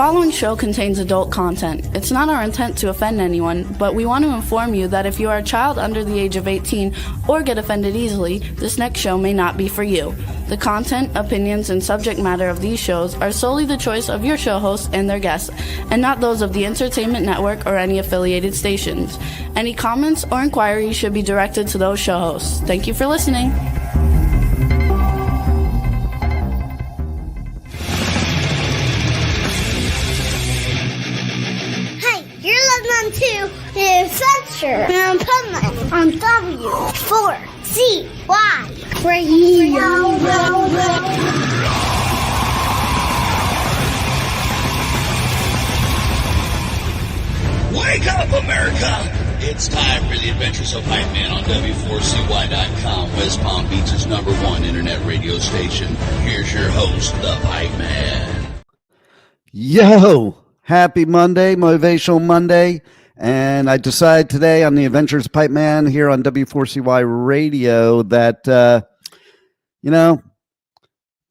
following show contains adult content. It's not our intent to offend anyone, but we want to inform you that if you are a child under the age of 18 or get offended easily, this next show may not be for you. The content, opinions, and subject matter of these shows are solely the choice of your show hosts and their guests, and not those of the Entertainment Network or any affiliated stations. Any comments or inquiries should be directed to those show hosts. Thank you for listening. To the Adventure and Pipeman on W4HC Radio. Wake up, America! It's time for the Adventures of Pipeman on W4CY.com, West Palm Beach's #1 internet radio station. Here's your host, the Pipeman. Yo! Happy Monday, Motivational Monday. And I decided today on the Adventures of Pipeman here on W4CY Radio that,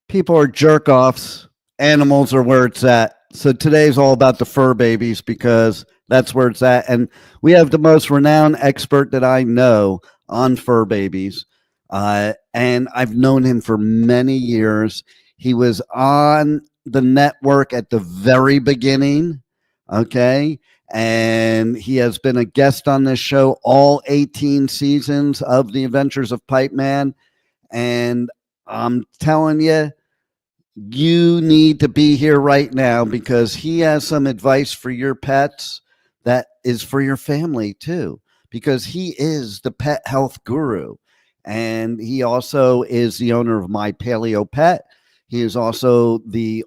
people are jerk-offs. Animals are where it's at. So today's all about the fur babies because that's where it's at. And we have the most renowned expert that I know on fur babies. And I've known him for many years. He was on the network at the very beginning, okay? And he has been a guest on this show all 18 seasons of The Adventures of Pipeman. And I'm telling you, you need to be here right now because he has some advice for your pets that is for your family too, because he is the Pet Health Guru. And he also is the owner of My Paleo Pet. He is also the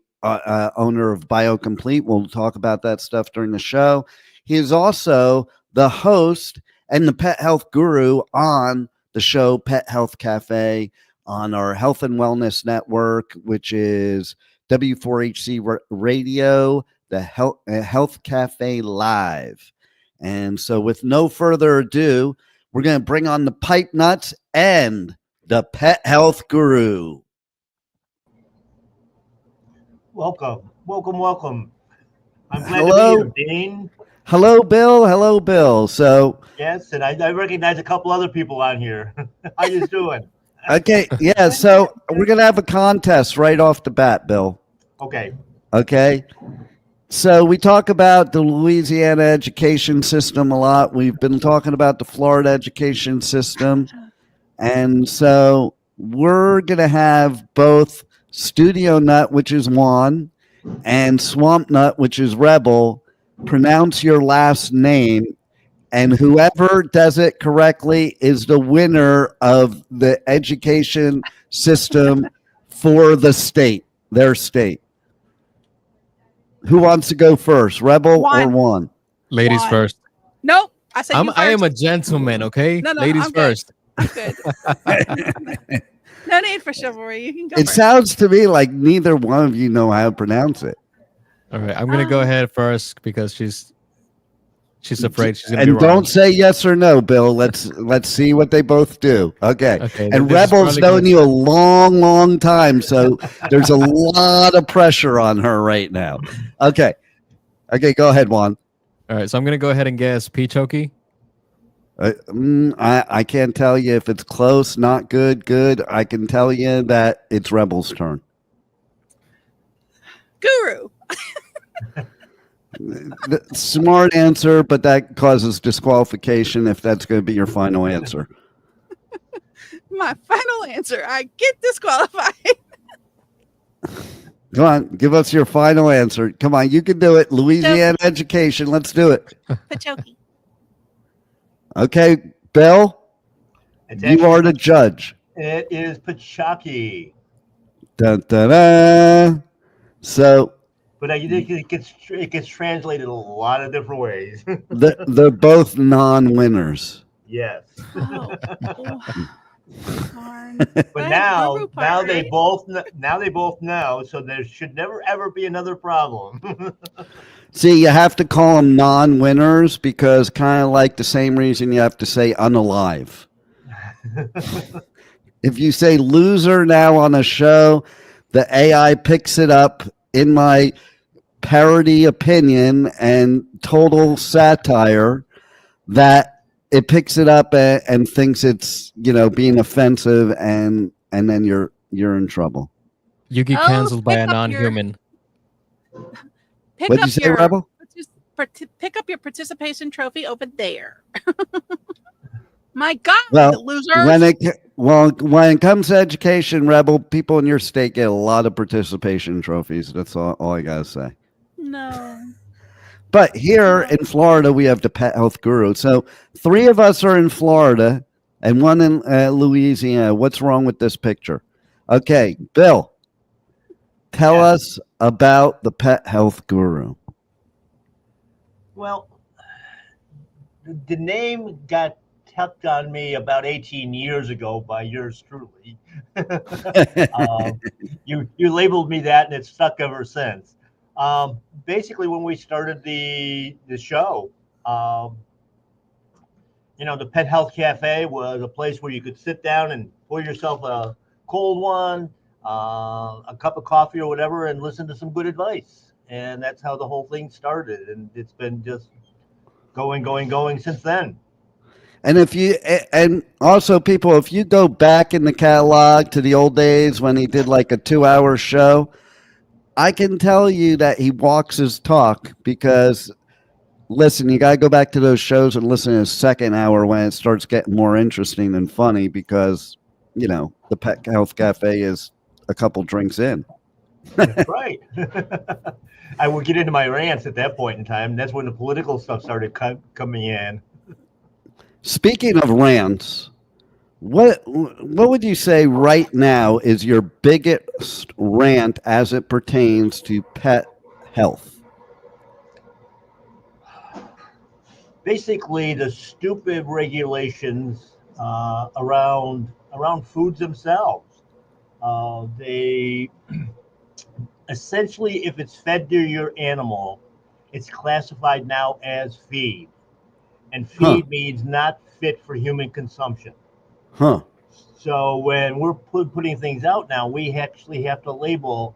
owner of BioComplete. We'll talk about that stuff during the show. He is also the host and the Pet Health Guru on the show Pet Health Café on our Health and Wellness Network, which is W4HC Radio, the Health Café Live. And so with no further ado, we're going to bring on the Pipe Nuts and the Pet Health Guru. Welcome. I'm glad Hello. to be here, Dean. Hello, Bill. So Yes, and I recognize a couple other people on here. How you doing? okay, yeah. So we're gonna have a contest right off the bat, Bill. Okay. So we talk about the Louisiana education system a lot. We've been talking about the Florida education system, and so we're gonna have both Studio Nut, which is Juan, and Swamp Nut, which is Rebel, pronounce your last name, and whoever does it correctly is the winner of the education system for the state, their state. Who wants to go first, Rebel or Juan? Ladies Juan. first. Nope. I said you first. I am a gentleman, okay? No, Ladies I'm good. first. I'm good. No need for chivalry. You can go It first. sounds to me like neither one of you know how to pronounce it. All right, I'm gonna go ahead first because she's afraid she's gonna be And wrong. don't say yes or no, Bill. Let's see what they both do. Okay. Okay, And this is Rebel's probably known gonna- you a long time, so there's a lot of pressure on her right now. Okay. Go ahead, Juan. All right, so I'm gonna go ahead and guess Peachoki. I can't tell you if it's close, not good, good. I can tell you that it's Rebel's turn. Guru. Smart answer, but that causes disqualification if that's going to be your final answer. My final answer. I get disqualified. Come on, give us your final answer. Come on, you can do it. Louisiana education. Let's do it. Pachoki. Okay, Bill, It's you actually- are the judge. It is Pachaki. Dun, dun, dun. So But I think it gets translated a lot of different ways. they're both non-winners. Yes. Oh. Darn. But now Guru part, they right? both know, so there should never ever be another problem. See, you have to call them non-winners because kind of like the same reason you have to say unalive. If you say loser now on a show, the AI picks it up in my parody opinion and total satire that it picks it up and thinks it's, being offensive, and then you're in trouble. You get canceled by a non-human. What'd you say, Rebel? Pick up your participation trophy over there. My God, losers. When it comes to education, Rebel, people in your state get a lot of participation trophies. That's all I gotta say. No. But here in Florida, we have the Pet Health Guru. So 3 of us are in Florida and 1 in Louisiana. What's wrong with this picture? Okay, Bill, tell us about the Pet Health Guru. Well, the name got tucked on me about 18 years ago by yours truly. You labeled me that, and it's stuck ever since. Basically, when we started the show, the Pet Health Cafe was a place where you could sit down and pour yourself a cold one, a cup of coffee or whatever, and listen to some good advice. And that's how the whole thing started. And it's been just going since then. And also people, if you go back in the catalog to the old days when he did like a 2-hour show, I can tell you that he walks his talk, because listen, you got to go back to those shows and listen to his second hour when it starts getting more interesting and funny, because, the Pet Health Cafe is a couple drinks in. That's right. I would get into my rants at that point in time. That's when the political stuff started coming in. Speaking of rants, what would you say right now is your biggest rant as it pertains to pet health? Basically, the stupid regulations around foods themselves. They essentially, if it's fed to your animal, it's classified now as feed. And feed means not fit for human consumption. Huh. So when we're putting things out now, we actually have to label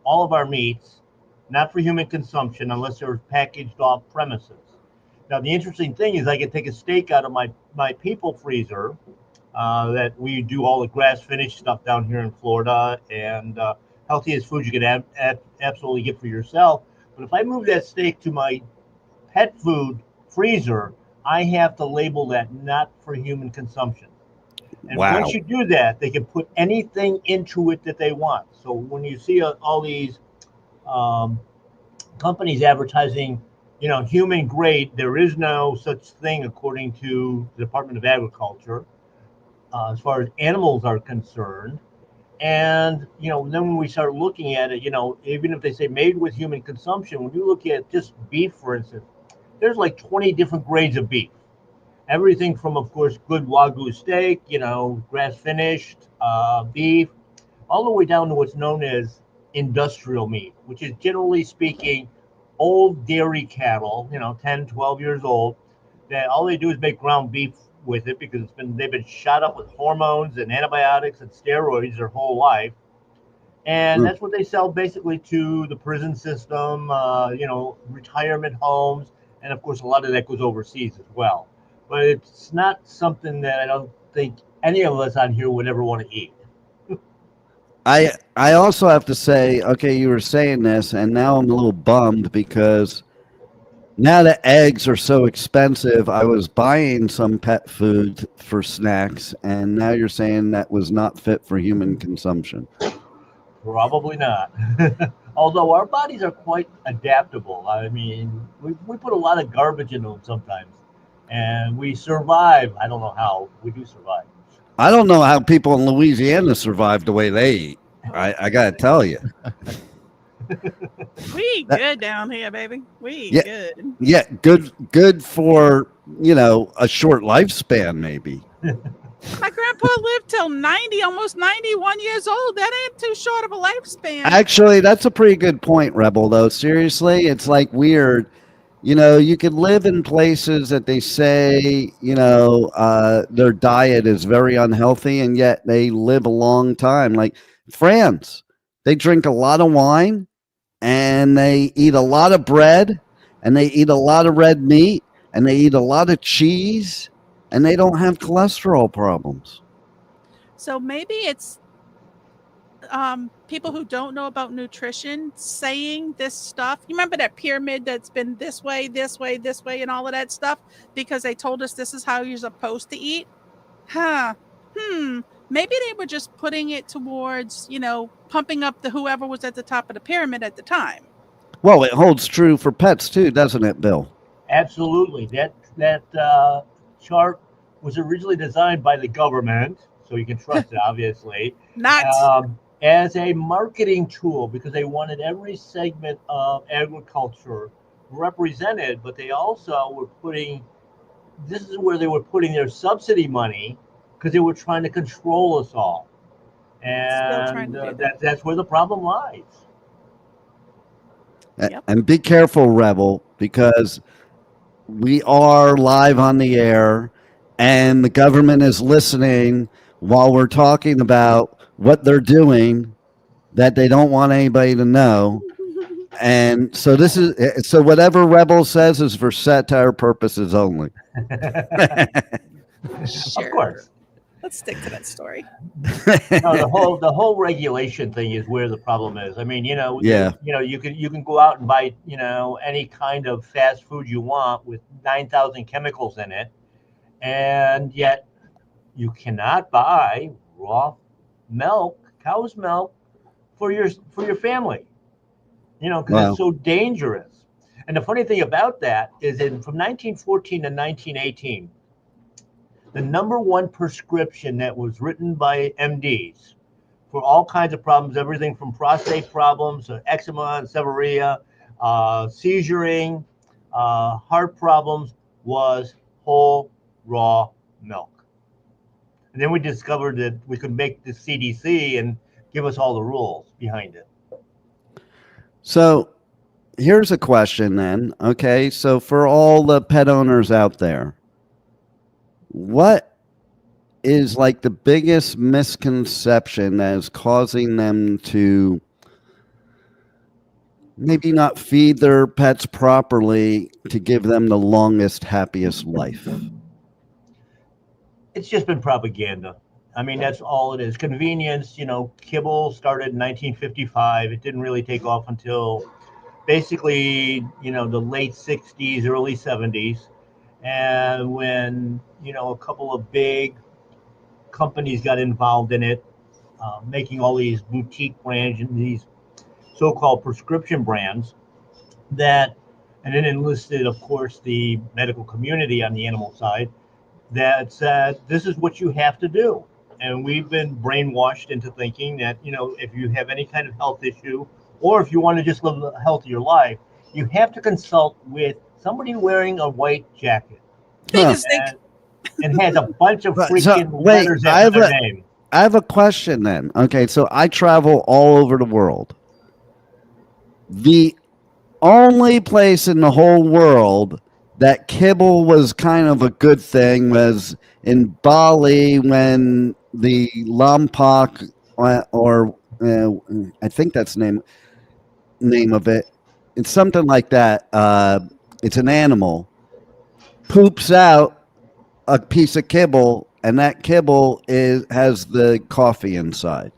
all of our meats not for human consumption unless they're packaged off premises. Now, the interesting thing is I can take a steak out of my people freezer that we do all the grass-finished stuff down here in Florida, and healthiest food you can absolutely get for yourself. But if I move that steak to my pet food freezer, I have to label that not for human consumption. And once you do that, they can put anything into it that they want. So when you see all these companies advertising, human grade, there is no such thing according to the Department of Agriculture as far as animals are concerned. And, then when we start looking at it, even if they say made with human consumption, when you look at just beef, for instance, there's like 20 different grades of beef. Everything from, of course, good Wagyu steak, grass finished beef, all the way down to what's known as industrial meat, which is generally speaking old dairy cattle, 10, 12 years old, that all they do is make ground beef with it because they've been shot up with hormones and antibiotics and steroids their whole life. And that's what they sell basically to the prison system, retirement homes. And of course, a lot of that goes overseas as well. But it's not something that I don't think any of us on here would ever want to eat. I also have to say, okay, you were saying this, and now I'm a little bummed because now that eggs are so expensive, I was buying some pet food for snacks, and now you're saying that was not fit for human consumption. Probably not. Although our bodies are quite adaptable. I mean, we put a lot of garbage into them sometimes, and we survive. I don't know how. We do survive. I don't know how people in Louisiana survive the way they eat. I got to tell you. We eat good down here, baby. We eat good. Yeah, good for, a short lifespan, maybe. My grandpa lived till 90, almost 91 years old. That ain't too short of a lifespan. Actually, that's a pretty good point, Rebel, though. Seriously, it's like weird. You can live in places that they say, their diet is very unhealthy, and yet they live a long time. Like France, they drink a lot of wine, and they eat a lot of bread, and they eat a lot of red meat, and they eat a lot of cheese, and they don't have cholesterol problems. So maybe it's people who don't know about nutrition saying this stuff. You remember that pyramid that's been this way, this way, this way, and all of that stuff because they told us this is how you're supposed to eat? Maybe they were just putting it towards, pumping up the whoever was at the top of the pyramid at the time. Well, it holds true for pets too, doesn't it, Bill? Absolutely. That chart was originally designed by the government, so you can trust it, obviously. Not as a marketing tool, because they wanted every segment of agriculture represented, but they also were this is where they were putting their subsidy money, because they were trying to control us all. And that's where the problem lies. Yep. And be careful, Rebel, because we are live on the air and the government is listening while we're talking about what they're doing that they don't want anybody to know. And so so whatever Rebel says is for satire purposes only. Sure. Of course. Let's stick to that story. No, the whole regulation thing is where the problem is. I mean, you can go out and buy, any kind of fast food you want with 9,000 chemicals in it, and yet you cannot buy raw milk, cow's milk, for your family. Because it's so dangerous. And the funny thing about that is from 1914 to 1918. The number one prescription that was written by MDs for all kinds of problems, everything from prostate problems, eczema and seborrhea, seizuring, heart problems, was whole raw milk. And then we discovered that we could make the CDC and give us all the rules behind it. So here's a question then. Okay, so for all the pet owners out there, what is like the biggest misconception that is causing them to maybe not feed their pets properly to give them the longest, happiest life? It's just been propaganda. I mean, that's all it is. Convenience, kibble started in 1955. It didn't really take off until basically, the late 60s, early 70s. And when, a couple of big companies got involved in it, making all these boutique brands and these so-called prescription brands and then enlisted, of course, the medical community on the animal side that said, this is what you have to do. And we've been brainwashed into thinking that, if you have any kind of health issue, or if you want to just live a healthier life, you have to consult with somebody wearing a white jacket. And has a bunch of freaking letters after their name. I have a question then. Okay, so I travel all over the world. The only place in the whole world that kibble was kind of a good thing was in Bali when the Lompoc, or I think that's the name of it. It's something like that. It's an animal poops out a piece of kibble, and that kibble has the coffee inside.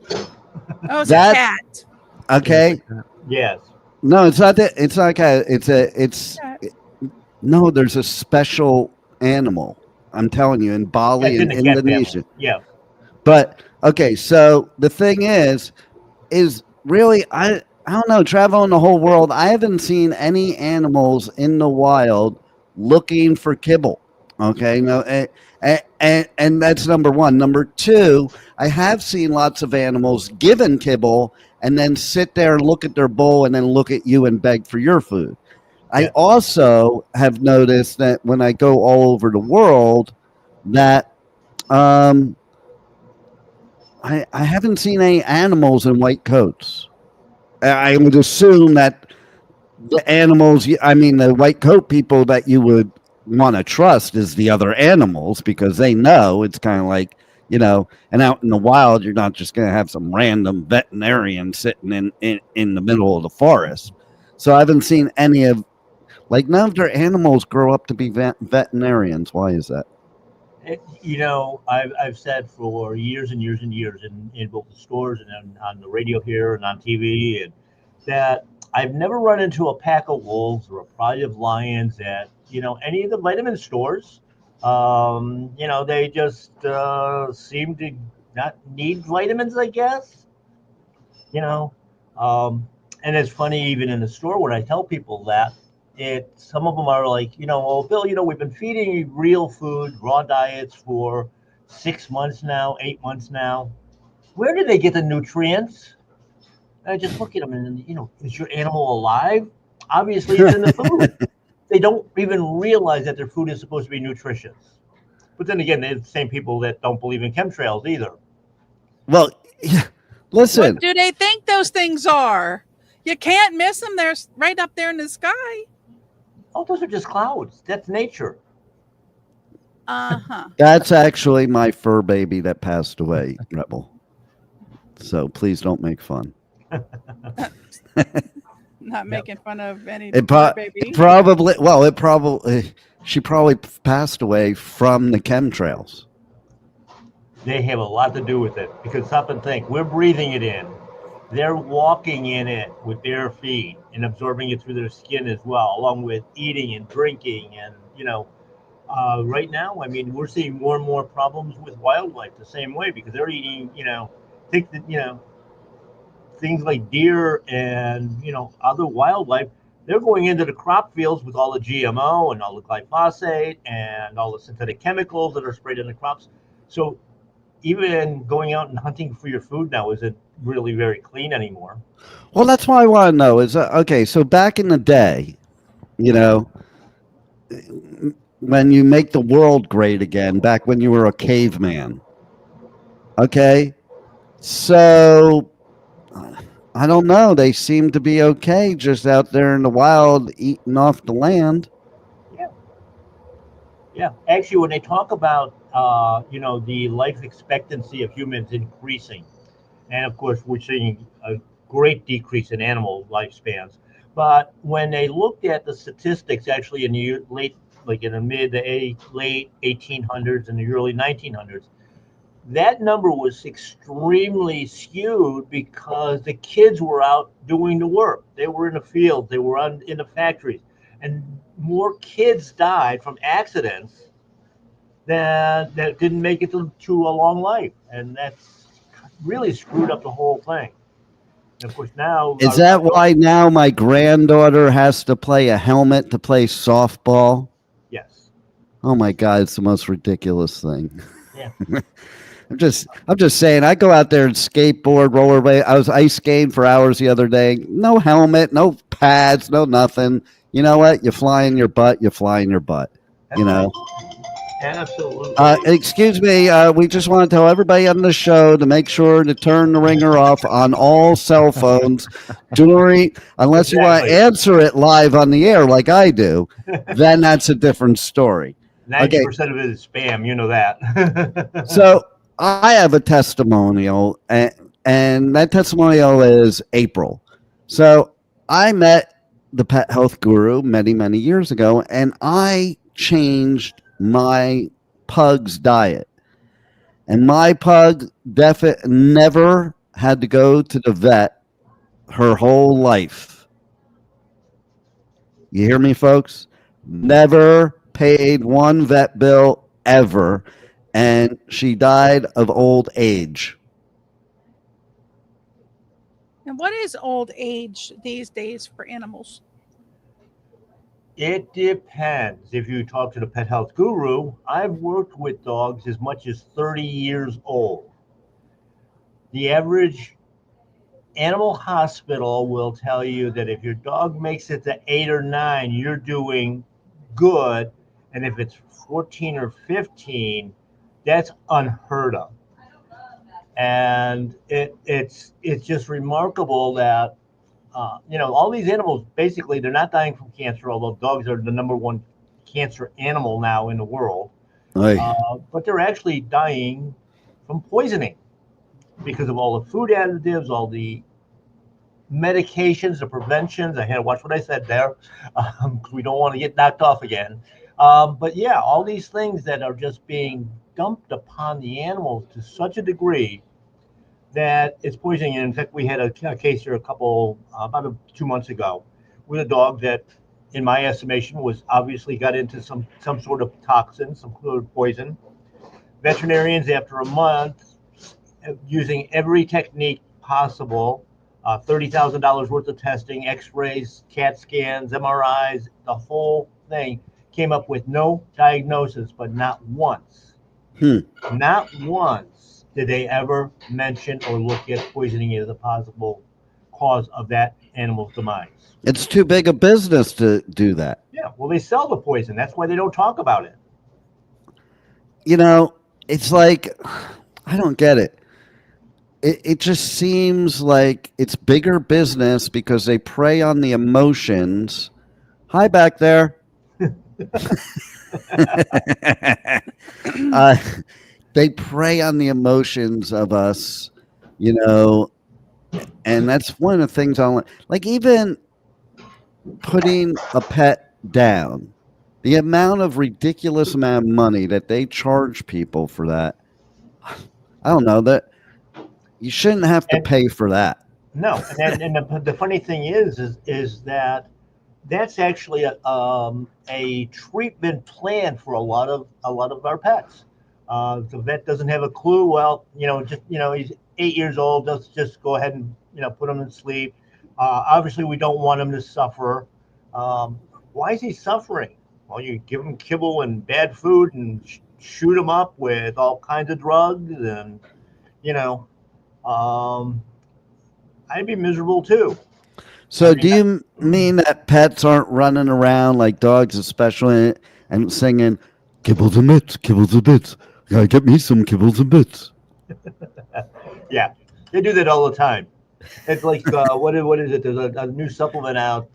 Oh, it's a cat. Okay. Yes. No, it's not that. It's not a cat. No, there's a special animal. I'm telling you, in Bali and Indonesia. Yeah. But okay, so the thing is really I don't know, traveling the whole world, I haven't seen any animals in the wild looking for kibble. Okay, no, and that's number one. Number two, I have seen lots of animals given kibble and then sit there and look at their bowl and then look at you and beg for your food. I also have noticed that when I go all over the world that I haven't seen any animals in white coats. I would assume that the animals, the white coat people that you would want to trust is the other animals, because they know it's kind of like, and out in the wild, you're not just going to have some random veterinarian sitting in the middle of the forest. So I haven't seen any of, like, none of their animals grow up to be veterinarians. Why is that? I've said for years and years and years in both the stores and on the radio here and on TV, and that I've never run into a pack of wolves or a pride of lions at any of the vitamin stores. They just seem to not need vitamins, I guess. And it's funny, even in the store when I tell people that, some of them are like, well, Bill, we've been feeding you real food, raw diets for 6 months now, 8 months now. Where did they get the nutrients? And I just look at them and, is your animal alive? Obviously, it's in the food. They don't even realize that their food is supposed to be nutritious. But then again, they're the same people that don't believe in chemtrails either. Well, listen. What do they think those things are? You can't miss them. They're right up there in the sky. Oh, those are just clouds. That's nature. Uh-huh. That's actually my fur baby that passed away, Rebel. So please don't make fun. Not making fun of any baby. She probably passed away from the chemtrails. They have a lot to do with it, because stop and think, we're breathing it in. They're walking in it with their feet and absorbing it through their skin as well, along with eating and drinking. And, right now, we're seeing more and more problems with wildlife the same way, because they're eating, things like deer and, other wildlife. They're going into the crop fields with all the GMO and all the glyphosate and all the synthetic chemicals that are sprayed in the crops. So even going out and hunting for your food now isn't really very clean anymore. Well, that's what I want to know is, okay, so back in the day, when you make the world great again, back when you were a caveman, okay, so I don't know, they seem to be okay just out there in the wild eating off the land. Yeah. Actually, when they talk about, the life expectancy of humans increasing, and of course, we're seeing a great decrease in animal lifespans. But when they looked at the statistics, actually in the late 1800s and the early 1900s, that number was extremely skewed because the kids were out doing the work. They were in the fields, they were in the factories, and more kids died from accidents that didn't make it to a long life. And that's really screwed up the whole thing. And of course, now is that why now my granddaughter has to play a helmet to play softball? Yes. Oh my God, it's the most ridiculous thing. Yeah. I'm just saying, I go out there and skateboard, rollerblade. I was ice skating for hours the other day. No helmet, no pads, no nothing. You know what? You fly in your butt, you fly in your butt. Absolutely. Excuse me. We just want to tell everybody on the show to make sure to turn the ringer off on all cell phones unless you want to answer it live on the air like I do. Then that's a different story. 90% of it is spam. You know that. So I have a testimonial, and that testimonial is April. So I met the Pet Health Guru many, many years ago, and I changed my pug's diet. And my pug never had to go to the vet her whole life. You hear me, folks? Never paid one vet bill ever. And she died of old age. And what is old age these days for animals? It depends. If you talk to the Pet Health Guru, I've worked with dogs as much as 30 years old. The average animal hospital will tell you that if your dog makes it to 8 or 9, you're doing good. And if it's 14 or 15, that's unheard of. And it's just remarkable that all these animals, basically, they're not dying from cancer, although dogs are the number one cancer animal now in the world. But they're actually dying from poisoning because of all the food additives, all the medications, the preventions. I had to watch what I said there because we don't want to get knocked off again. But yeah, all these things that are just being dumped upon the animals to such a degree that it's poisoning. And in fact, we had a case here about 2 months ago with a dog that, in my estimation, was obviously got into some sort of toxin, some fluid poison. Veterinarians, after a month, using every technique possible, $30,000 worth of testing, x-rays, CAT scans, MRIs, the whole thing, came up with no diagnosis, but not once did they ever mention or look at poisoning as a possible cause of that animal's demise. It's too big a business to do that. Yeah, well, they sell the poison. That's why they don't talk about it. You know, it's like, I don't get it. It just seems like it's bigger business because they prey on the emotions. Hi, back there. They prey on the emotions of us, you know, and that's one of the things I don't like. Even putting a pet down, the ridiculous amount of money that they charge people for that, I don't know, that you shouldn't have to pay for that. No, and the funny thing is that that's actually a treatment plan for a lot of our pets. The vet doesn't have a clue. Well, he's 8 years old. Let's just go ahead and put him to sleep. Obviously, we don't want him to suffer. Why is he suffering? Well, you give him kibble and bad food and shoot him up with all kinds of drugs, and I'd be miserable too. So do you mean that pets aren't running around like dogs especially and singing kibbles and bits, kibbles and bits? Gotta get me some kibbles and bits. Yeah, they do that all the time. It's like what is it? There's a new supplement out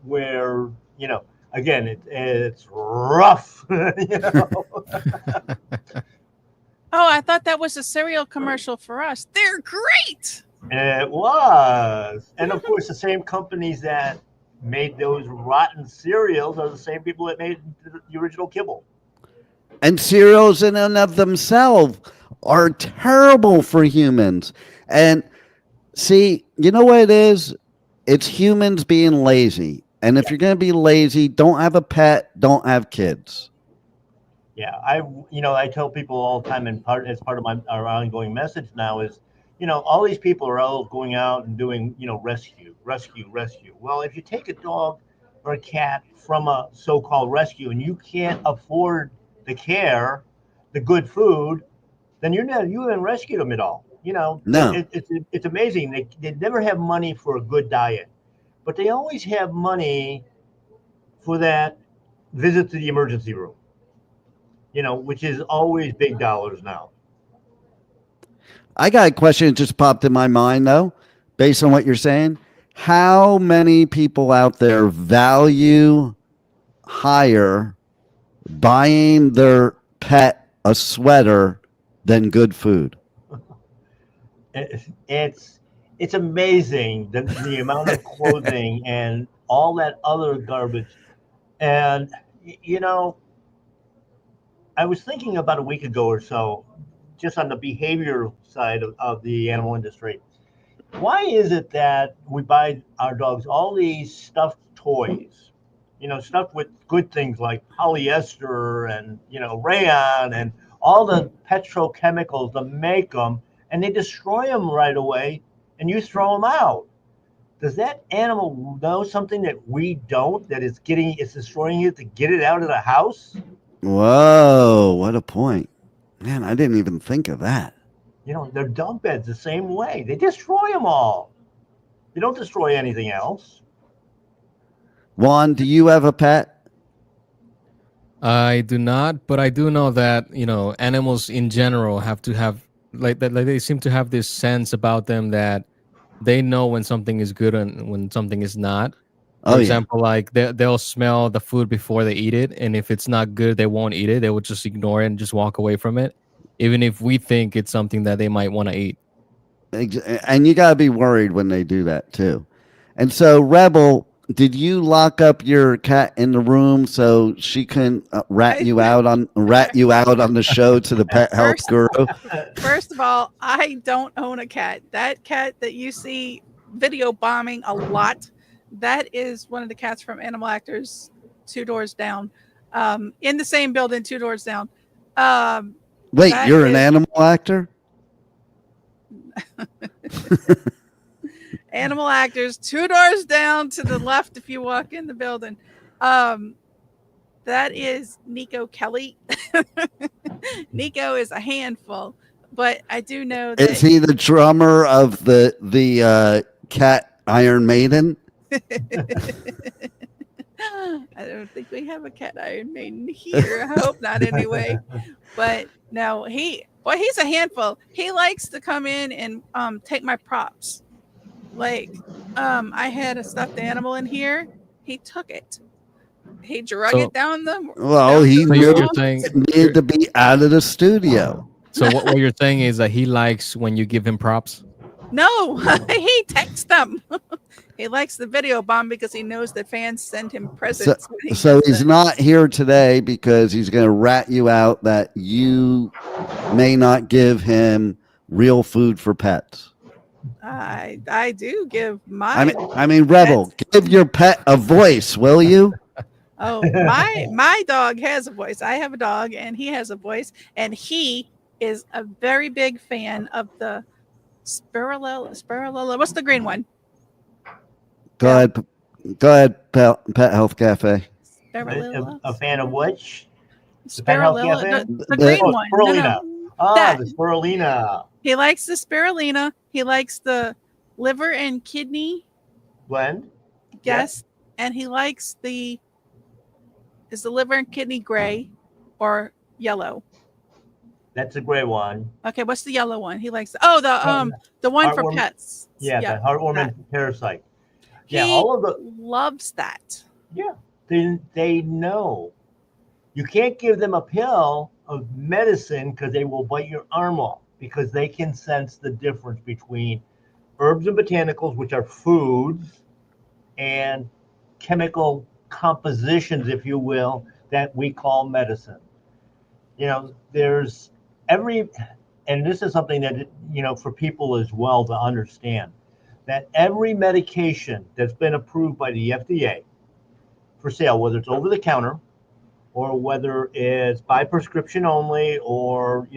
where again it's rough. Oh, I thought that was a cereal commercial for us. They're great. It was. And of course, the same companies that made those rotten cereals are the same people that made the original kibble. And cereals in and of themselves are terrible for humans. And see, you know what it is? It's humans being lazy. And if you're going to be lazy, don't have a pet, don't have kids. Yeah, I tell people all the time, as part of our ongoing message now is, all these people are all going out and doing, rescue. Well, if you take a dog or a cat from a so-called rescue and you can't afford the care, the good food, then you haven't rescued them at all. No. It's amazing. They never have money for a good diet, but they always have money for that visit to the emergency room, which is always big dollars now. I got a question that just popped in my mind, though, based on what you're saying. How many people out there value higher buying their pet a sweater than good food? It's amazing the amount of clothing and all that other garbage. And, I was thinking about a week ago or so, just on the behavior side of the animal industry. Why is it that we buy our dogs all these stuffed toys, stuff with good things like polyester and, rayon and all the petrochemicals to make them, and they destroy them right away and you throw them out? Does that animal know something that we don't, that it's destroying it to get it out of the house? Whoa, what a point. Man, I didn't even think of that. Their dump beds the same way. They destroy them all. They don't destroy anything else. Juan, do you have a pet? I do not, but I do know that, animals in general have to have like that. Like they seem to have this sense about them that they know when something is good and when something is not. For example, like they'll smell the food before they eat it, and if it's not good, they won't eat it. They will just ignore it and just walk away from it. even if we think it's something that they might want to eat. And you got to be worried when they do that too. And so, Rebel, did you lock up your cat in the room so she couldn't rat you out on the show to the Pet Health Guru? First of all, I don't own a cat. That cat that you see video bombing a lot, that is one of the cats from Animal Actors 2 doors down, in the same building 2 doors down. Wait, you're an animal actor? Animal Actors 2 doors down to the left if you walk in the building. That is Nico Kelly. Nico is a handful, but I do know that. Is he the drummer of the Cat Iron Maiden? I don't think we have a Cat Iron Maiden here. I hope not anyway. But no, he's a handful. He likes to come in and take my props. Like, I had a stuffed animal in here. He took it. He drug it down the. Well, he needed to be out of the studio. So what you're saying is that he likes when you give him props? No, he texts them. He likes the video bomb because he knows that fans send him presents. So he's not here today because he's going to rat you out that you may not give him real food for pets. I do give my. I mean, Rebel, give your pet a voice, will you? Oh, my dog has a voice. I have a dog, and he has a voice, and he is a very big fan of the Spirulella. What's the green one? Go ahead, Pet Health Cafe. A fan of which? Spirulella, the green one. Spirulina. No. The Spirulina. He likes the Spirulina. He likes the liver and kidney blend. Yes. And he likes is the liver and kidney gray or yellow? That's a gray one. Okay, what's the yellow one? He likes the one for pets. Yeah, the heartworm parasite. Yeah, he loves that. Yeah, they know. You can't give them a pill of medicine because they will bite your arm off, because they can sense the difference between herbs and botanicals, which are foods, and chemical compositions, if you will, that we call medicine. You know, there's and this is something that, for people as well to understand, that every medication that's been approved by the FDA for sale, whether it's over the counter or whether it's by prescription only, or,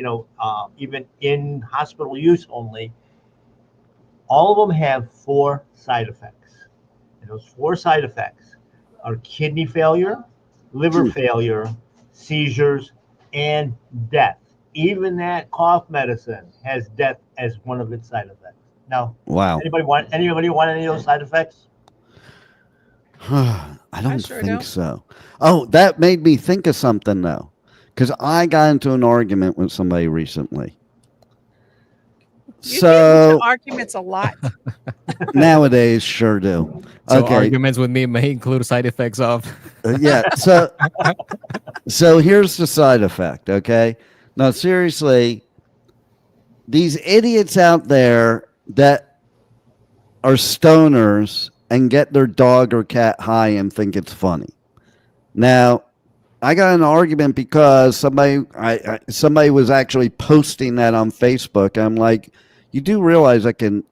even in hospital use only, all of them have 4 side effects. And those 4 side effects are kidney failure, liver failure, seizures, and death. Even that cough medicine has death as one of its side effects. Now, wow. Anybody want any of those side effects? I don't think so. Oh, that made me think of something though, because I got into an argument with somebody recently. You get into arguments a lot. Nowadays, sure do. So okay. Arguments with me may include side effects of. Yeah. So here's the side effect. Okay. Now, seriously, these idiots out there that are stoners and get their dog or cat high and think it's funny. Now, I got an argument because somebody was actually posting that on Facebook. I'm like, you do realize I can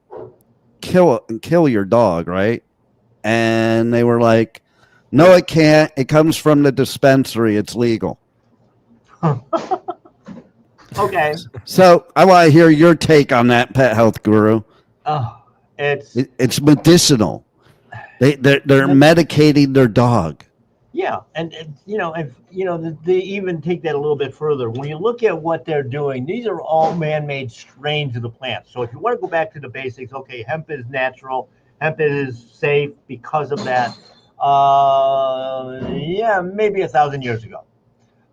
kill your dog, right? And they were like, no, it can't. It comes from the dispensary. It's legal. Okay. So I want to hear your take on that, Pet Health Guru. It's medicinal. They're medicating their dog. Yeah, and they even take that a little bit further. When you look at what they're doing, these are all man-made strains of the plant. So if you want to go back to the basics, okay, hemp is natural, hemp is safe because of that. Maybe 1,000 years ago.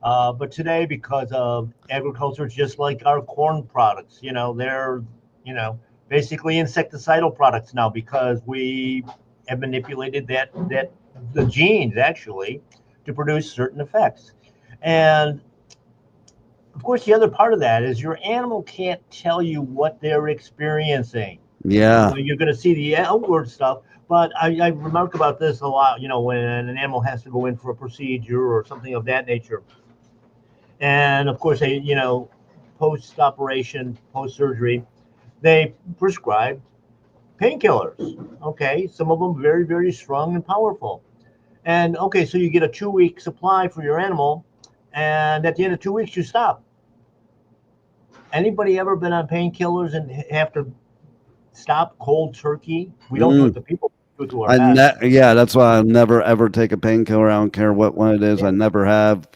But today, because of agriculture, just like our corn products, they're, basically insecticidal products now, because we have manipulated the genes actually to produce certain effects. And of course, the other part of that is your animal can't tell you what they're experiencing. Yeah. You're going to see the outward stuff, but I remark about this a lot. When an animal has to go in for a procedure or something of that nature, and of course, they, post-operation, post-surgery, they prescribe painkillers. Okay, some of them very, very strong and powerful. And okay, so you get a 2-week supply for your animal, and at the end of 2 weeks, you stop. Anybody ever been on painkillers and have to stop cold turkey? We don't do it to people, we do it to our pets. Yeah, that's why I never ever take a painkiller. I don't care what one it is. Yeah. I never have.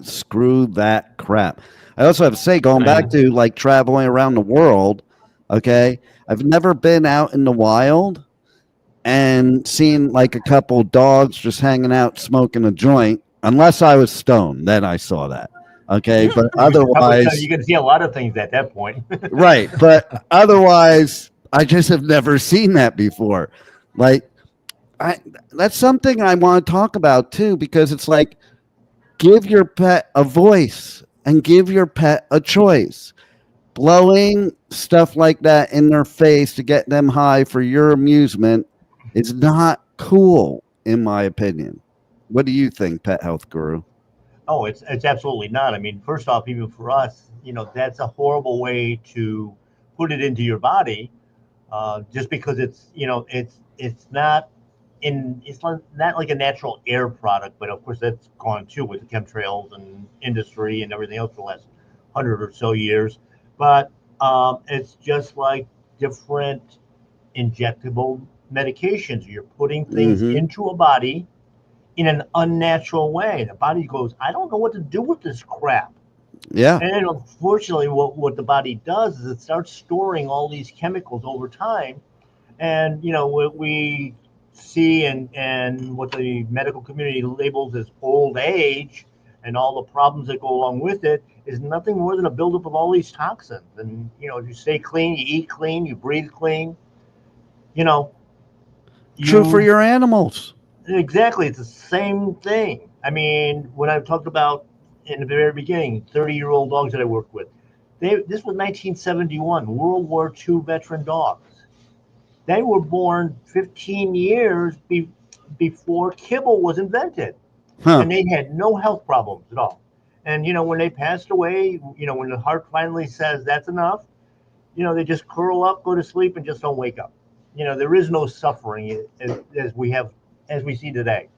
Screw that crap. I also have to say, going back to like traveling around the world, okay, I've never been out in the wild and seen like a couple dogs just hanging out smoking a joint, unless I was stoned. Then I saw that. Okay, but otherwise, you can see a lot of things at that point. right. But otherwise, I just have never seen that before. Like, that's something I want to talk about too, because it's like, give your pet a voice and give your pet a choice. Blowing stuff like that in their face to get them high for your amusement is not cool, in my opinion. What do you think, Pet Health Guru? Oh, it's absolutely not. I mean, first off, even for us, that's a horrible way to put it into your body, just because it's not like a natural air product, but of course that's gone too with the chemtrails and industry and everything else for the last 100 or so years. But it's just like different injectable medications. You're putting things into a body in an unnatural way. The body goes, I don't know what to do with this crap. Yeah. And unfortunately, what the body does is it starts storing all these chemicals over time. And, what we see and what the medical community labels as old age and all the problems that go along with it is nothing more than a buildup of all these toxins. And, if you stay clean, you eat clean, you breathe clean, True for your animals. Exactly. It's the same thing. I mean, when I talked about in the very beginning, 30-year-old dogs that I worked with, this was 1971, World War II veteran dogs. They were born 15 years before kibble was invented. And they had no health problems at all. And, when they passed away, when the heart finally says that's enough, they just curl up, go to sleep, and just don't wake up. There is no suffering as we see today.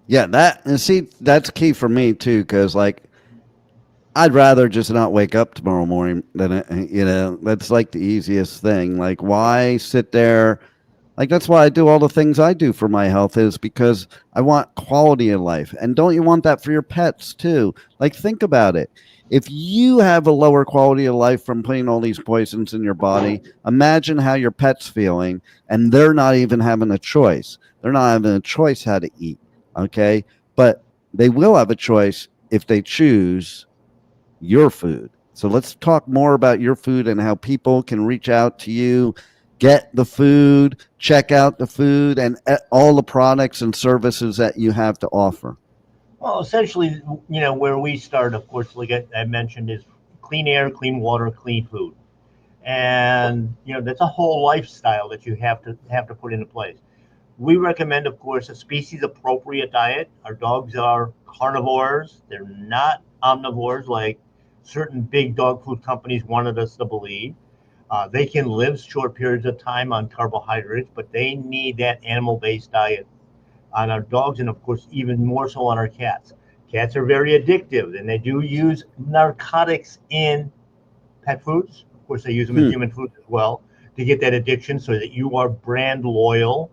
Yeah, that's key for me too, because like I'd rather just not wake up tomorrow morning than that's like the easiest thing. Like, why sit there? Like, that's why I do all the things I do for my health, is because I want quality of life. And don't you want that for your pets too? Like, think about it. If you have a lower quality of life from putting all these poisons in your body, imagine how your pet's feeling, and they're not even having a choice. They're not having a choice how to eat, okay? But they will have a choice if they choose your food. So let's talk more about your food and how people can reach out to you, get the food, check out the food, and all the products and services that you have to offer. Well, essentially, where we start, of course, like I mentioned, is clean air, clean water, clean food. And, that's a whole lifestyle that you have to put into place. We recommend, of course, a species-appropriate diet. Our dogs are carnivores. They're not omnivores like certain big dog food companies wanted us to believe. They can live short periods of time on carbohydrates, but they need that animal-based diet on our dogs, and of course, even more so on our cats. Cats are very addictive, and they do use narcotics in pet foods. Of course, they use them in human food as well to get that addiction so that you are brand loyal.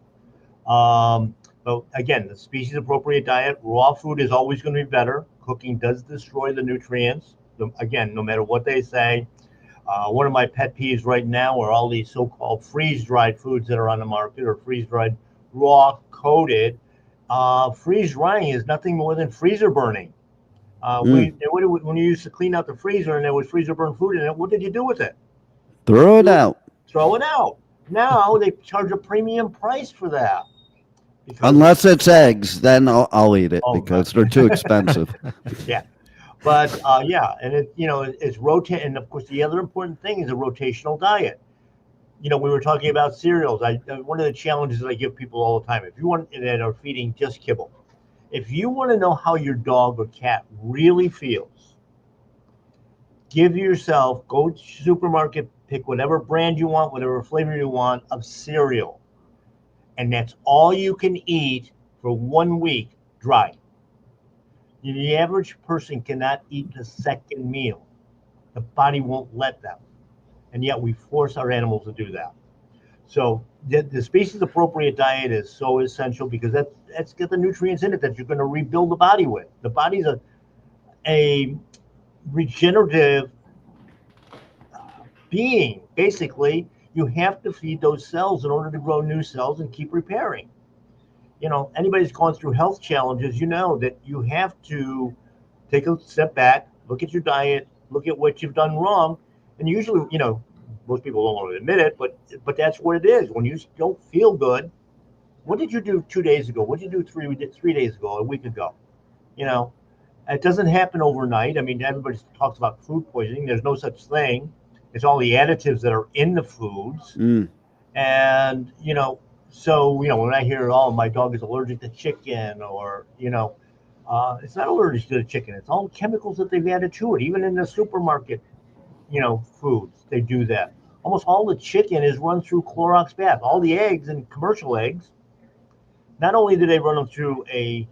But again, the species-appropriate diet, raw food is always going to be better. Cooking does destroy the nutrients. Again, no matter what they say. One of my pet peeves right now are all these so-called freeze-dried foods that are on the market, or freeze-dried raw coated. Freeze drying is nothing more than freezer burning. When you used to clean out the freezer and there was freezer burn food in it, what did you do with it? Throw it out. Throw it out. Now they charge a premium price for that. Unless it's eggs, then I'll eat it because they're too expensive. Yeah. But yeah, and it's rotate. And of course, the other important thing is a rotational diet. We were talking about cereals. One of the challenges that I give people all the time, if you want that are feeding just kibble, if you want to know how your dog or cat really feels, go to the supermarket, pick whatever brand you want, whatever flavor you want of cereal, and that's all you can eat for 1 week dry. The average person cannot eat the second meal. The body won't let them. And yet we force our animals to do that. So the species appropriate diet is so essential because that's got the nutrients in it that you're going to rebuild the body with. The body's a regenerative being. Basically, you have to feed those cells in order to grow new cells and keep repairing. Anybody's gone through health challenges, that you have to take a step back, look at your diet, look at what you've done wrong. And usually, most people don't want to admit it, but that's what it is. When you don't feel good, what did you do 2 days ago? What did you do 3 days ago, a week ago? It doesn't happen overnight. I mean, everybody talks about food poisoning. There's no such thing. It's all the additives that are in the foods. And, so, when I hear, oh, my dog is allergic to chicken or, it's not allergic to the chicken. It's all chemicals that they've added to it. Even in the supermarket, foods, they do that. Almost all the chicken is run through Clorox bath. All the eggs and commercial eggs, not only do they run them through a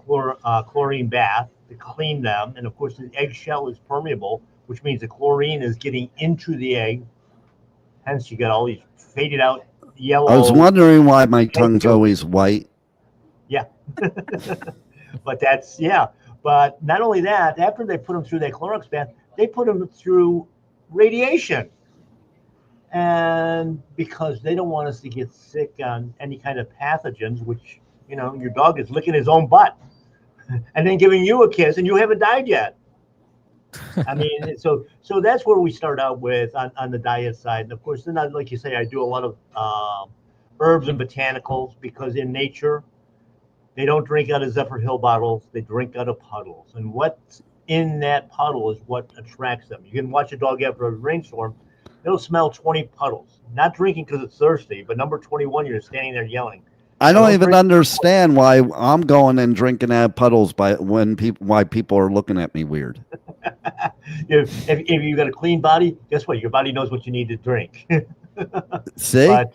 chlorine bath to clean them, and of course the eggshell is permeable, which means the chlorine is getting into the egg. Hence, you got all these faded out yellow. I was wondering why my tongue's always white. Yeah. But But not only that, after they put them through that Clorox bath, they put them through radiation. And because they don't want us to get sick on any kind of pathogens, which, your dog is licking his own butt and then giving you a kiss and you haven't died yet. I mean, so that's where we start out with on the diet side. And of course, then, like you say, I do a lot of herbs and botanicals because in nature, they don't drink out of Zephyr Hill bottles. They drink out of puddles. And what's in that puddle is what attracts them. You can watch a dog after a rainstorm. It'll smell 20 puddles. Not drinking because it's thirsty, but number 21, you're standing there yelling. I don't even understand why I'm going and drinking out of puddles why people are looking at me weird. If you got a clean body, guess what? Your body knows what you need to drink. See? But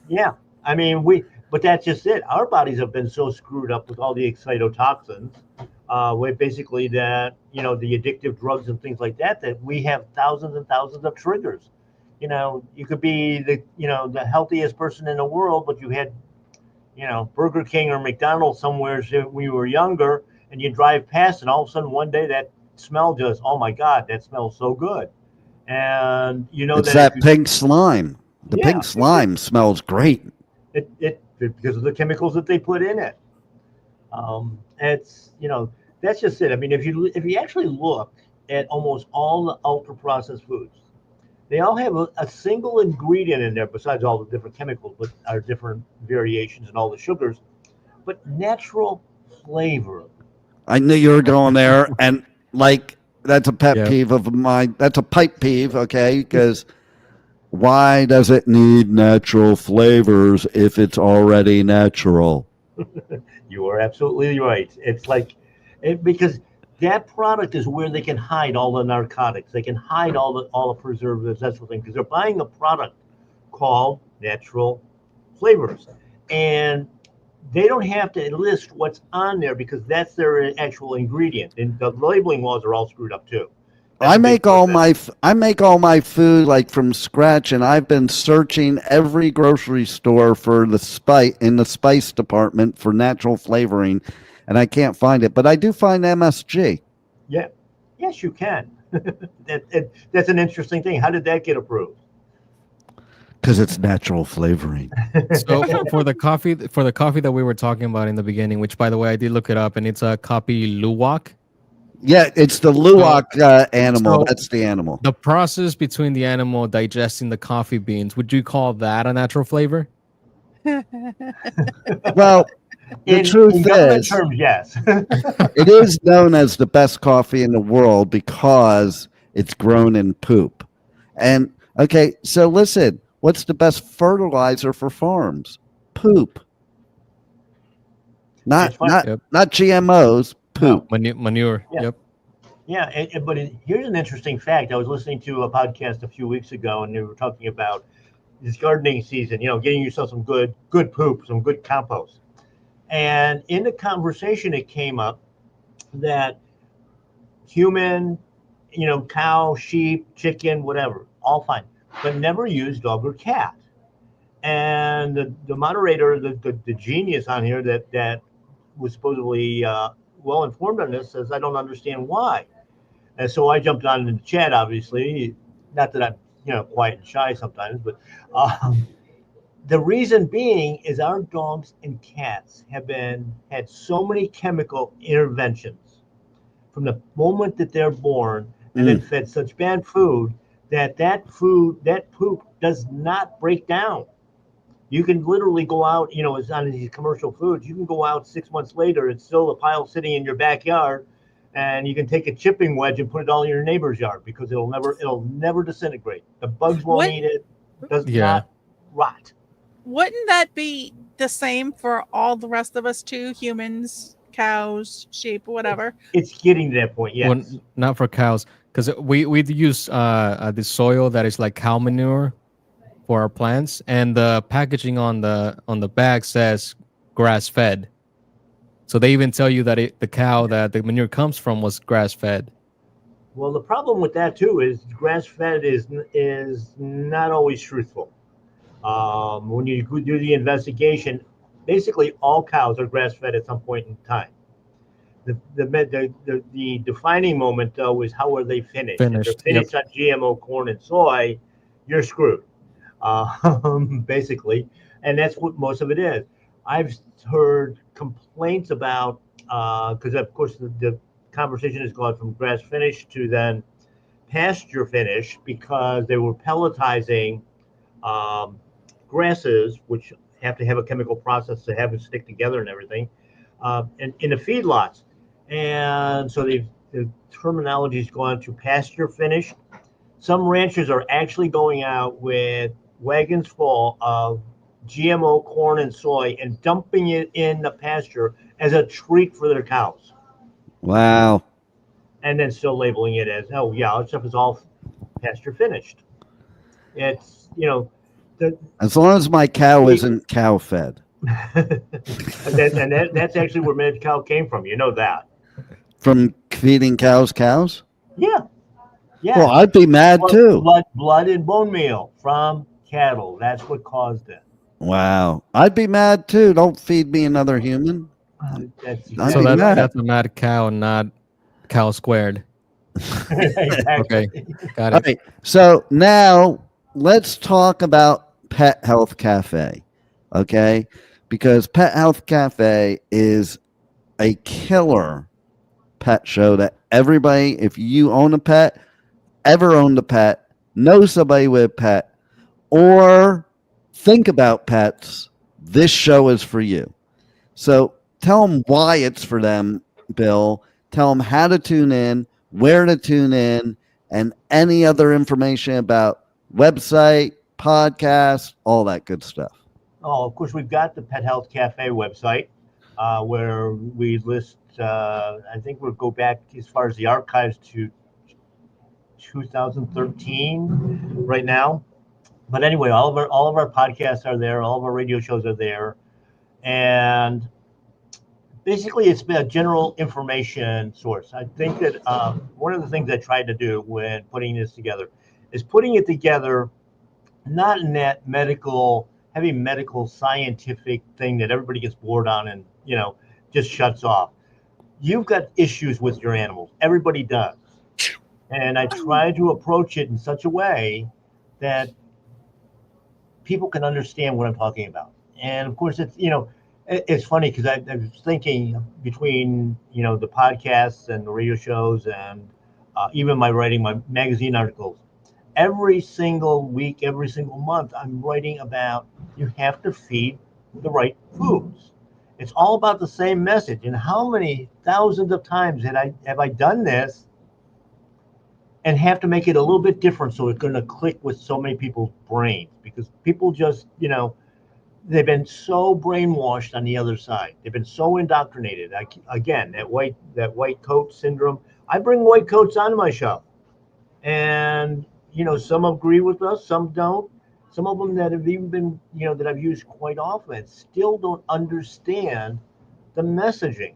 yeah, I mean, but that's just it. Our bodies have been so screwed up with all the excitotoxins, with basically that, the addictive drugs and things like that we have thousands and thousands of triggers. You could be the healthiest person in the world, but you had, Burger King or McDonald's somewhere when you were younger, and you drive past, and all of a sudden one day that smell just, oh my God, that smells so good. And it's that pink slime. The pink slime smells great. It because of the chemicals that they put in it. It's that's just it. I mean, if you actually look at almost all the ultra processed foods, they all have a single ingredient in there besides all the different chemicals, but are different variations and all the sugars, but natural flavor. I knew you were going there, and that's a pet peeve of mine. That's a pipe peeve, okay? Because why does it need natural flavors if it's already natural? You are absolutely right. It's because that product is where they can hide all the narcotics. They can hide all the preservatives, that sort of thing, because they're buying a product called natural flavors. And they don't have to list what's on there because that's their actual ingredient. And the labeling laws are all screwed up too. I make all my food from scratch, and I've been searching every grocery store for the spice department for natural flavoring, and I can't find it. But I do find MSG. Yeah, yes, you can. That's an interesting thing. How did that get approved? Because it's natural flavoring. So for the coffee that we were talking about in the beginning, which by the way I did look it up, and it's a coffee luwak. Yeah, it's the luwak animal. So that's the animal. The process between the animal digesting the coffee beans, would you call that a natural flavor? Well, the truth in government is, terms, yes. it is known as the best coffee in the world because it's grown in poop. And okay, so listen, what's the best fertilizer for farms? Poop. It's Not funny. not Yep. not GMOs, No. poop. Manure. Yeah. Yep. Yeah, here's an interesting fact. I was listening to a podcast a few weeks ago, and they were talking about this gardening season. Getting yourself some good poop, some good compost. And in the conversation, it came up that human, cow, sheep, chicken, whatever, all fine, but never use dog or cat. And the moderator, the genius on here that was supposedly well informed on this, says, I don't understand why. And so I jumped on in the chat, obviously, not that I'm, quiet and shy sometimes, but the reason being is our dogs and cats had so many chemical interventions from the moment that they're born and then fed such bad food that poop does not break down. You can literally go out, it's on these commercial foods. You can go out 6 months later, it's still a pile sitting in your backyard, and you can take a chipping wedge and put it all in your neighbor's yard because it'll never disintegrate. The bugs won't eat it. It does not rot. Wouldn't that be the same for all the rest of us too? Humans, cows, sheep, whatever. It's getting to that point, yes. Well, not for cows, because we use the soil that is like cow manure for our plants, and the packaging on the bag says grass fed. So they even tell you that the cow that the manure comes from was grass fed. Well, the problem with that too is grass fed is not always truthful. When you do the investigation, basically all cows are grass fed at some point in time. The defining moment though is how are they finished? If they're finished on GMO corn and soy, you're screwed. Basically, and that's what most of it is. I've heard complaints about because of course the conversation has gone from grass finished to then pasture finished because they were pelletizing grasses, which have to have a chemical process to have it stick together and everything, and in the feedlots. And so the terminology's gone to pasture finished. Some ranchers are actually going out with wagons full of GMO corn and soy and dumping it in the pasture as a treat for their cows. Wow. And then still labeling it as, oh yeah, our stuff is all pasture finished. It's, as long as my cow isn't cow fed. and that's actually where mad cow came from. You know that. From feeding cows? Yeah. Yeah. Well, I'd be mad too. Blood and bone meal from cattle. That's what caused it. Wow. I'd be mad too. Don't feed me another human. So that's a mad cow, not cow squared. Exactly. Okay. Got it. All right. So now let's talk about Pet Health Cafe. Okay. Because Pet Health Cafe is a killer pet show that everybody, if you own a pet, ever owned a pet, know somebody with a pet, or think about pets, this show is for you. So tell them why it's for them, Bill. Tell them how to tune in, where to tune in, and any other information about website, podcast, all that good stuff. Oh, of course, we've got the Pet Health Cafe website where we list, I think we'll go back as far as the archives to 2013 right now. But anyway, all of our podcasts are there. All of our radio shows are there. And basically, it's been a general information source. I think that one of the things I tried to do when putting this together is putting it together not in that heavy medical scientific thing that everybody gets bored on and, just shuts off. You've got issues with your animals. Everybody does. And I try to approach it in such a way that people can understand what I'm talking about. And of course, it's funny because I was thinking between, the podcasts and the radio shows and even my writing, my magazine articles, every single week, every single month, I'm writing about you have to feed the right foods. It's all about the same message. And how many thousands of times have I done this and have to make it a little bit different so it's going to click with so many people's brains? Because people just, they've been so brainwashed on the other side. They've been so indoctrinated. Again, that white coat syndrome. I bring white coats onto my show, and some agree with us, some don't. Some of them that have even been, that I've used quite often, still don't understand the messaging,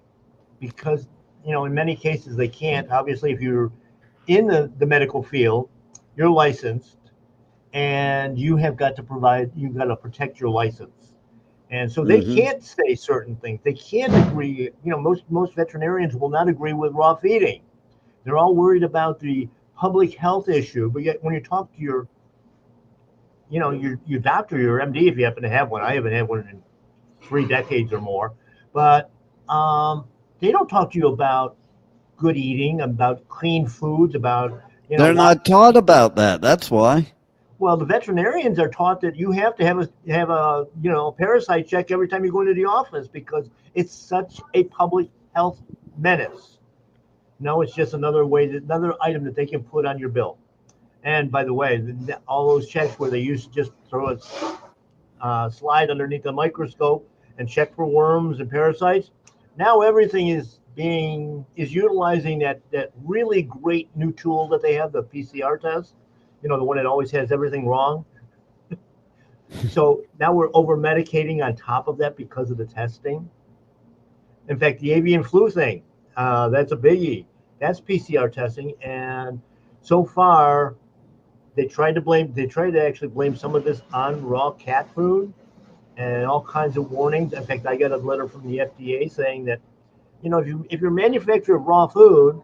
because in many cases they can't. Obviously, if you're in the medical field, you're licensed, and you've got to protect your license. And so they can't say certain things. They can't agree. Most veterinarians will not agree with raw feeding. They're all worried about the public health issue. But yet when you talk to your doctor, your MD, if you happen to have one. I haven't had one in 3 decades or more. But they don't talk to you about good eating, about clean foods, about, They're not taught about that. That's why. Well, the veterinarians are taught that you have to have a parasite check every time you go into the office, because it's such a public health menace. No, it's just another item that they can put on your bill. And by the way, all those checks where they used to just throw a slide underneath the microscope and check for worms and parasites, now everything is utilizing that really great new tool that they have, the PCR test. The one that always has everything wrong. So now we're over medicating on top of that because of the testing. In fact, the avian flu thing, that's a biggie. That's PCR testing, and so far they tried to actually blame some of this on raw cat food and all kinds of warnings. In fact, I got a letter from the FDA saying that, if you're a manufacturer of raw food,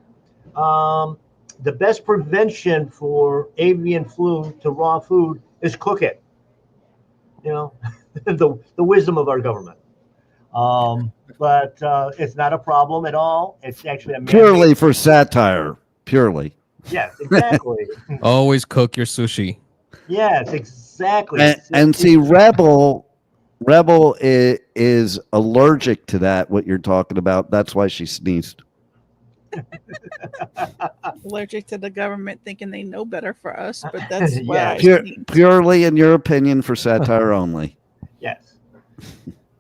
the best prevention for avian flu to raw food is cook it. The wisdom of our government. But it's not a problem at all. It's actually a purely for satire. Purely. Yes, exactly. Always cook your sushi. Yes, exactly. And see, Rebel is allergic to that. What you're talking about. That's why she sneezed. Allergic to the government thinking they know better for us, but that's why purely in your opinion for satire only. Yes.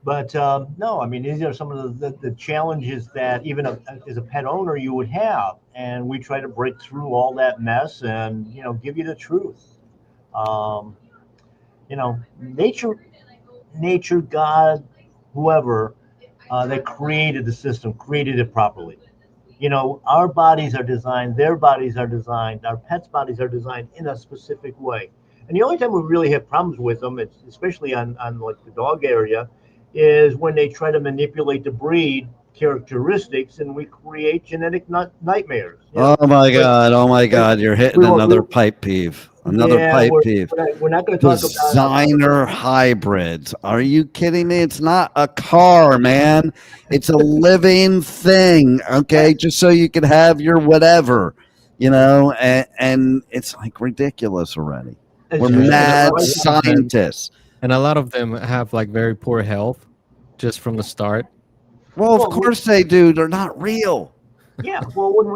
But no, I mean, these are some of the challenges that even as a pet owner you would have, and we try to break through all that mess and give you the truth. Nature, God, whoever that created the system created it properly. Our bodies are designed, their bodies are designed, our pets' bodies are designed in a specific way. And the only time we really have problems with them, it's especially on like the dog area, is when they try to manipulate the breed characteristics, and we create genetic nightmares. Oh my God! You're hitting another pipe peeve. We're not going to talk about designer hybrids. Are you kidding me? It's not a car, man. It's a living thing. Okay, just so you can have your whatever, and it's like ridiculous already. We're mad scientists. And a lot of them have like very poor health just from the start. Well, of course they do. They're not real. Yeah. Well, when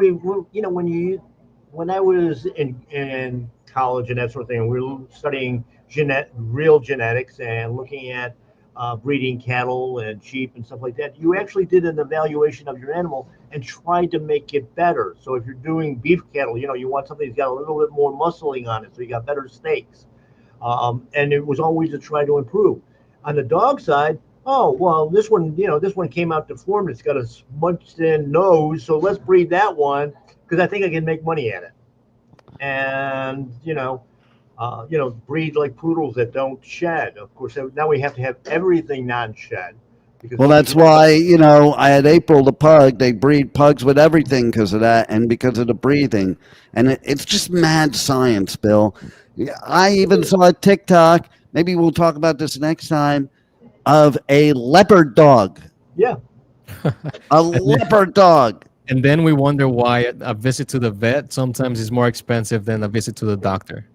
I was in college and that sort of thing, we were studying real genetics and looking at breeding cattle and sheep and stuff like that. You actually did an evaluation of your animal and tried to make it better. So if you're doing beef cattle, you want something that's got a little bit more muscling on it, so you got better steaks. And it was always to try to improve. On the dog side, oh, well, this one came out deformed. It's got a smunched in nose, so let's breed that one because I think I can make money at it. And, breed like poodles that don't shed. Of course, now we have to have everything non-shed. Well, that's why, I had April the pug. They breed pugs with everything because of that and because of the breathing. And it's just mad science, Bill. I even saw a TikTok, maybe we'll talk about this next time, of a leopard dog. Yeah. A leopard dog. And then we wonder why a visit to the vet sometimes is more expensive than a visit to the doctor.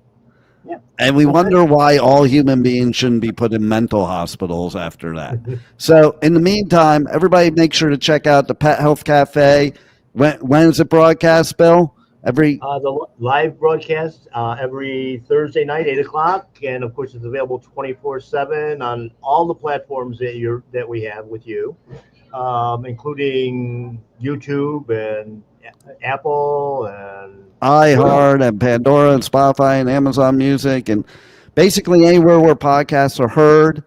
And we wonder why all human beings shouldn't be put in mental hospitals after that. So in the meantime, everybody make sure to check out the Pet Health Cafe. When is it broadcast, Bill? The live broadcast every Thursday night, 8 o'clock. And of course, it's available 24/7 on all the platforms that we have with you, including YouTube and Apple and iHeart and Pandora and Spotify and Amazon Music and basically anywhere where podcasts are heard.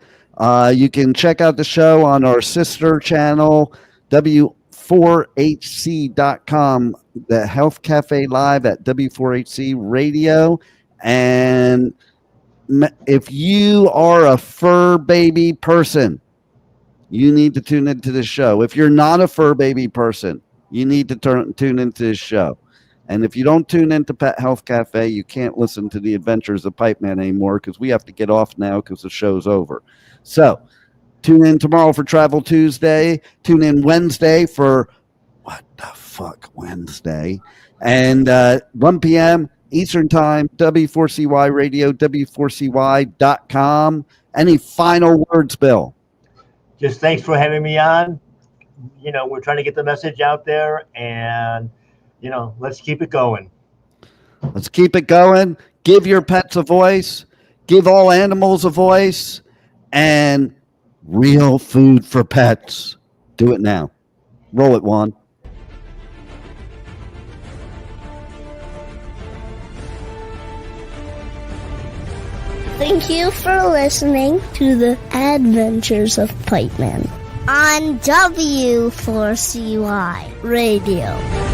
You can check out the show on our sister channel, W4HC.com, the Health Cafe Live at W4HC Radio. And if you are a fur baby person, you need to tune into this show. If you're not a fur baby person, you need to tune into this show. And if you don't tune into Pet Health Cafe, you can't listen to the adventures of Pipeman anymore because we have to get off now because the show's over. So tune in tomorrow for Travel Tuesday. Tune in Wednesday for What the Fuck Wednesday. And 1 p.m. Eastern Time, W4CY Radio, W4CY.com. Any final words, Bill? Just thanks for having me on. We're trying to get the message out there, and let's keep it going. Let's keep it going. Give your pets a voice. Give all animals a voice. And real food for pets. Do it now. Roll it, Juan. Thank you for listening to the Adventures of Pipeman on W4CY Radio.